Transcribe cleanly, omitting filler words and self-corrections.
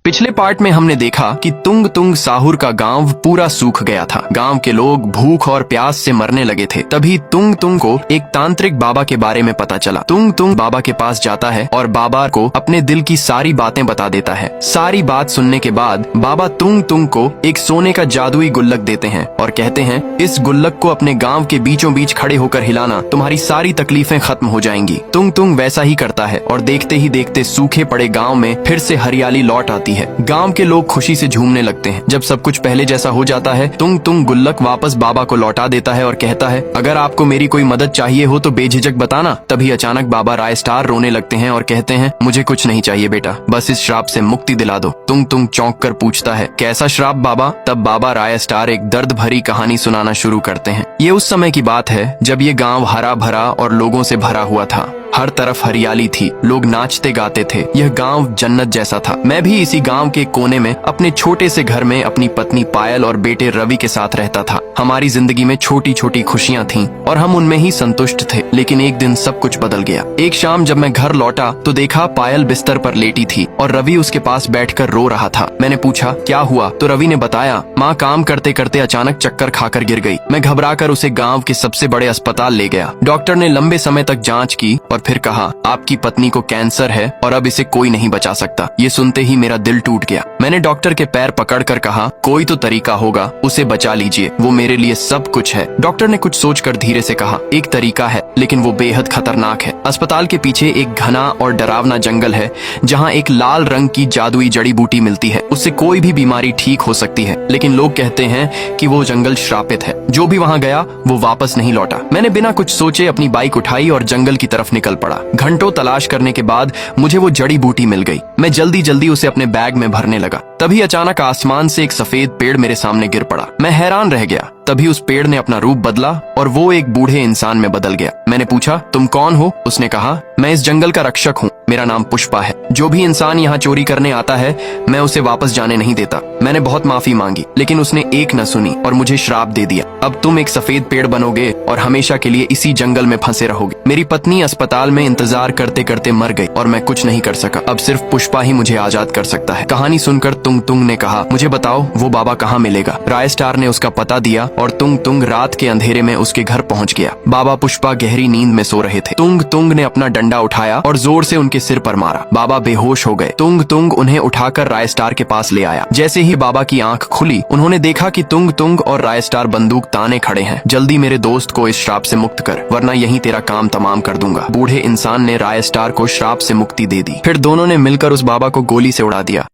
पिछले पार्ट में हमने देखा कि तुंग तुंग साहुर का गांव पूरा सूख गया था। गांव के लोग भूख और प्यास से मरने लगे थे। तभी तुंग तुंग को एक तांत्रिक बाबा के बारे में पता चला। तुंग तुंग बाबा के पास जाता है और बाबा को अपने दिल की सारी बातें बता देता है। सारी बात सुनने के बाद बाबा तुंग तुंग को एक सोने का जादुई गुल्लक देते हैं और कहते हैं, इस गुल्लक को अपने गांव के बीचों बीच खड़े होकर हिलाना, तुम्हारी सारी तकलीफें खत्म हो जाएंगी। तुंग तुंग वैसा ही करता है और देखते ही देखते सूखे पड़े गांव में फिर से हरियाली लौट आती है। गांव के लोग खुशी से झूमने लगते हैं। जब सब कुछ पहले जैसा हो जाता है, तुंग तुंग गुल्लक वापस बाबा को लौटा देता है और कहता है, अगर आपको मेरी कोई मदद चाहिए हो तो बेझिझक बताना। तभी अचानक बाबा राय स्टार रोने लगते हैं और कहते हैं, मुझे कुछ नहीं चाहिए बेटा, बस इस श्राप से मुक्ति दिला दो। तुंग तुंग चौंक कर पूछता है, कैसा श्राप बाबा? तब बाबा राय स्टार एक दर्द भरी कहानी सुनाना शुरू करते हैं। ये उस समय की बात है जब ये गांव हरा भरा और लोगों से भरा हुआ था। हर तरफ हरियाली थी, लोग नाचते गाते थे। यह गांव जन्नत जैसा था। मैं भी इसी गांव के कोने में अपने छोटे से घर में अपनी पत्नी पायल और बेटे रवि के साथ रहता था। हमारी जिंदगी में छोटी छोटी खुशियां थीं और हम उनमें ही संतुष्ट थे। लेकिन एक दिन सब कुछ बदल गया। एक शाम जब मैं घर लौटा तो देखा पायल बिस्तर पर लेटी थी और रवि उसके पास बैठकर रो रहा था। मैंने पूछा, क्या हुआ? तो रवि ने बताया, माँ काम करते करते अचानक चक्कर खाकर गिर गई। मैं घबराकर उसे गाँव के सबसे बड़े अस्पताल ले गया। डॉक्टर ने लंबे समय तक जाँच की और फिर कहा, आपकी पत्नी को कैंसर है और अब इसे कोई नहीं बचा सकता। ये सुनते ही मेरा दिल टूट गया। मैंने डॉक्टर के पैर पकड़कर कहा, कोई तो तरीका होगा, उसे बचा लीजिए, वो मेरे लिए सब कुछ है। डॉक्टर ने कुछ सोचकर धीरे से कहा, एक तरीका है लेकिन वो बेहद खतरनाक है। अस्पताल के पीछे एक घना और डरावना जंगल है जहाँ एक लाल रंग की जादुई जड़ी बूटी मिलती है। उससे कोई भी बीमारी ठीक हो सकती है, लेकिन लोग कहते हैं कि वो जंगल श्रापित है। जो भी वहाँ गया वो वापस नहीं लौटा। मैंने बिना कुछ सोचे अपनी बाइक उठाई और जंगल की तरफ निकल पड़ा। घंटों तलाश करने के बाद मुझे वो जड़ी बूटी मिल गई। मैं जल्दी जल्दी उसे अपने बैग में भरने लगा। तभी अचानक आसमान से एक सफेद पेड़ मेरे सामने गिर पड़ा। मैं हैरान रह गया। तभी उस पेड़ ने अपना रूप बदला और वो एक बूढ़े इंसान में बदल गया। मैंने पूछा, तुम कौन हो? उसने कहा, मैं इस जंगल का रक्षक हूँ, मेरा नाम पुष्पा है। जो भी इंसान यहाँ चोरी करने आता है मैं उसे वापस जाने नहीं देता। मैंने बहुत माफी मांगी लेकिन उसने एक न सुनी और मुझे श्राप दे दिया। अब तुम एक सफेद पेड़ बनोगे और हमेशा के लिए इसी जंगल में फंसे रहोगे। मेरी पत्नी अस्पताल में इंतजार करते करते मर गई और मैं कुछ नहीं कर सका। अब सिर्फ पुष्पा ही मुझे आजाद कर सकता है। कहानी सुनकर तुंग तुंग ने कहा, मुझे बताओ वो बाबा कहाँ मिलेगा? राय स्टार ने उसका पता दिया और तुंग तुंग रात के अंधेरे में उसके घर पहुँच गया। बाबा पुष्पा गहरी नींद में सो रहे थे। तुंग तुंग ने अपना डंडा उठाया और जोर से उनके सिर पर मारा। बाबा बेहोश हो गए। तुंग तुंग उन्हें उठाकर राय स्टार के पास ले आया। जैसे ही बाबा की आंख खुली उन्होंने देखा कि तुंग तुंग और राय स्टार बंदूक ताने खड़े हैं। जल्दी मेरे दोस्त को इस श्राप से मुक्त कर, वरना यहीं तेरा काम तमाम कर दूंगा। बूढ़े इंसान ने राय स्टार को श्राप से मुक्ति दे दी। फिर दोनों ने मिलकर उस बाबा को गोली से उड़ा दिया।